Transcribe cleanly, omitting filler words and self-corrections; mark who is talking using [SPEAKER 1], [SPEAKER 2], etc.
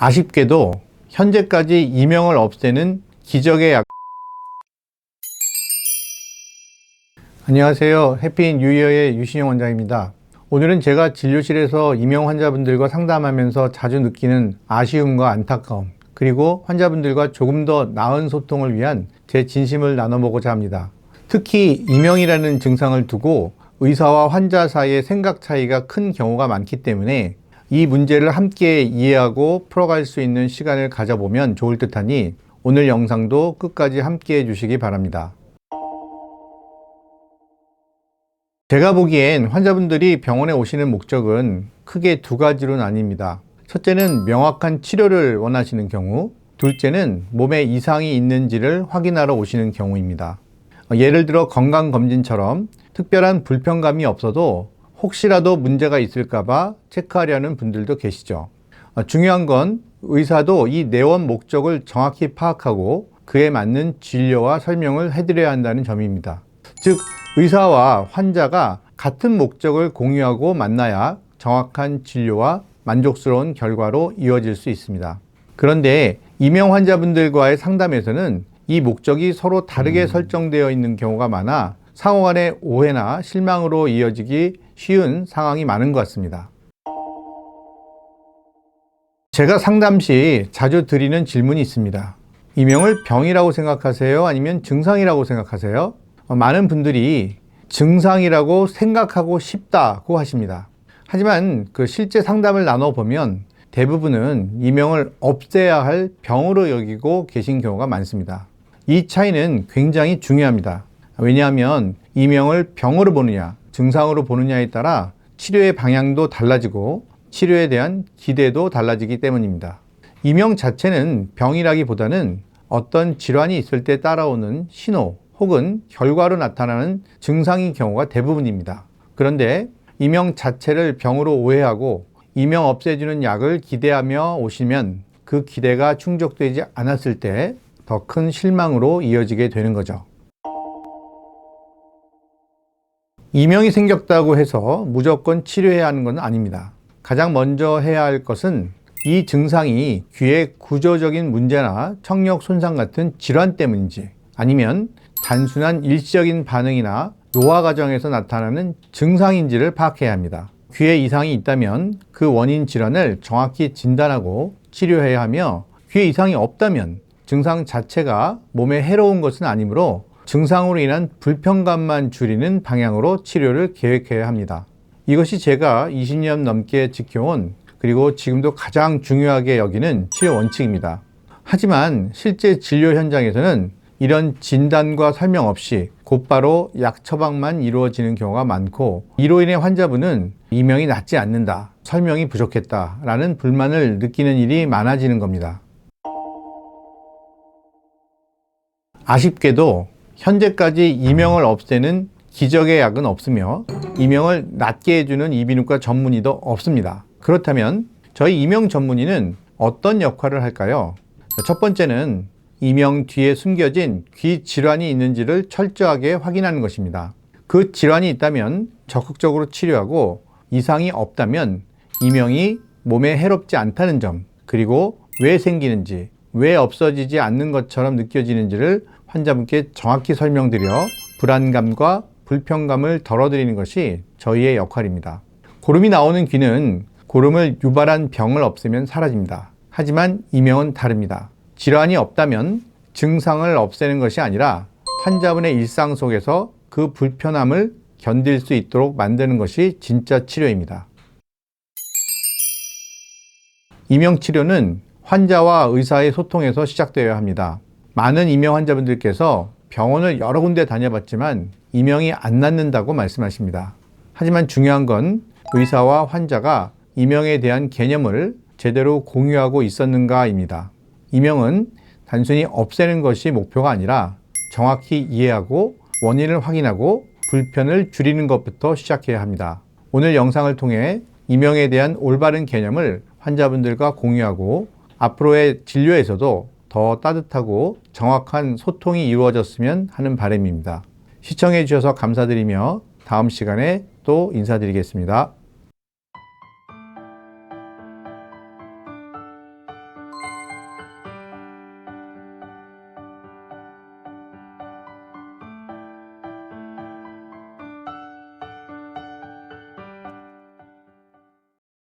[SPEAKER 1] 아쉽게도 현재까지 이명을 없애는 기적의 약. 안녕하세요. 해피 뉴 이어의 유신영 원장입니다. 오늘은 제가 진료실에서 이명 환자분들과 상담하면서 자주 느끼는 아쉬움과 안타까움, 그리고 환자분들과 조금 더 나은 소통을 위한 제 진심을 나눠보고자 합니다. 특히 이명이라는 증상을 두고 의사와 환자 사이의 생각 차이가 큰 경우가 많기 때문에 이 문제를 함께 이해하고 풀어갈 수 있는 시간을 가져보면 좋을 듯하니 오늘 영상도 끝까지 함께 해주시기 바랍니다. 제가 보기엔 환자분들이 병원에 오시는 목적은 크게 두 가지로 나뉩니다. 첫째는 명확한 치료를 원하시는 경우, 둘째는 몸에 이상이 있는지를 확인하러 오시는 경우입니다. 예를 들어 건강검진처럼 특별한 불편감이 없어도 혹시라도 문제가 있을까봐 체크하려는 분들도 계시죠. 중요한 건 의사도 이 내원 목적을 정확히 파악하고 그에 맞는 진료와 설명을 해드려야 한다는 점입니다. 즉, 의사와 환자가 같은 목적을 공유하고 만나야 정확한 진료와 만족스러운 결과로 이어질 수 있습니다. 그런데 이명 환자분들과의 상담에서는 이 목적이 서로 다르게 설정되어 있는 경우가 많아 상호 간의 오해나 실망으로 이어지기 쉬운 상황이 많은 것 같습니다. 제가 상담 시 자주 드리는 질문이 있습니다. 이명을 병이라고 생각하세요? 아니면 증상이라고 생각하세요? 많은 분들이 증상이라고 생각하고 싶다고 하십니다. 하지만 실제 상담을 나눠보면 대부분은 이명을 없애야 할 병으로 여기고 계신 경우가 많습니다. 이 차이는 굉장히 중요합니다. 왜냐하면 이명을 병으로 보느냐, 증상으로 보느냐에 따라 치료의 방향도 달라지고 치료에 대한 기대도 달라지기 때문입니다. 이명 자체는 병이라기보다는 어떤 질환이 있을 때 따라오는 신호 혹은 결과로 나타나는 증상인 경우가 대부분입니다. 그런데 이명 자체를 병으로 오해하고 이명 없애주는 약을 기대하며 오시면 그 기대가 충족되지 않았을 때 더 큰 실망으로 이어지게 되는 거죠. 이명이 생겼다고 해서 무조건 치료해야 하는 건 아닙니다. 가장 먼저 해야 할 것은 이 증상이 귀의 구조적인 문제나 청력 손상 같은 질환 때문인지 아니면 단순한 일시적인 반응이나 노화 과정에서 나타나는 증상인지를 파악해야 합니다. 귀에 이상이 있다면 그 원인 질환을 정확히 진단하고 치료해야 하며 귀에 이상이 없다면 증상 자체가 몸에 해로운 것은 아니므로 증상으로 인한 불편감만 줄이는 방향으로 치료를 계획해야 합니다. 이것이 제가 20년 넘게 지켜온 그리고 지금도 가장 중요하게 여기는 치료 원칙입니다. 하지만 실제 진료 현장에서는 이런 진단과 설명 없이 곧바로 약 처방만 이루어지는 경우가 많고 이로 인해 환자분은 이명이 낫지 않는다, 설명이 부족했다라는 불만을 느끼는 일이 많아지는 겁니다. 아쉽게도 현재까지 이명을 없애는 기적의 약은 없으며 이명을 낫게 해주는 이비인후과 전문의도 없습니다. 그렇다면 저희 이명 전문의는 어떤 역할을 할까요? 첫 번째는 이명 뒤에 숨겨진 귀 질환이 있는지를 철저하게 확인하는 것입니다. 그 질환이 있다면 적극적으로 치료하고 이상이 없다면 이명이 몸에 해롭지 않다는 점, 그리고 왜 생기는지, 왜 없어지지 않는 것처럼 느껴지는지를 환자분께 정확히 설명드려 불안감과 불편감을 덜어드리는 것이 저희의 역할입니다. 고름이 나오는 귀는 고름을 유발한 병을 없애면 사라집니다. 하지만 이명은 다릅니다. 질환이 없다면 증상을 없애는 것이 아니라 환자분의 일상 속에서 그 불편함을 견딜 수 있도록 만드는 것이 진짜 치료입니다. 이명 치료는 환자와 의사의 소통에서 시작되어야 합니다. 많은 이명 환자분들께서 병원을 여러 군데 다녀봤지만 이명이 안 낫는다고 말씀하십니다. 하지만 중요한 건 의사와 환자가 이명에 대한 개념을 제대로 공유하고 있었는가입니다. 이명은 단순히 없애는 것이 목표가 아니라 정확히 이해하고 원인을 확인하고 불편을 줄이는 것부터 시작해야 합니다. 오늘 영상을 통해 이명에 대한 올바른 개념을 환자분들과 공유하고 앞으로의 진료에서도 더 따뜻하고 정확한 소통이 이루어졌으면 하는 바람입니다. 시청해 주셔서 감사드리며 다음 시간에 또 인사드리겠습니다.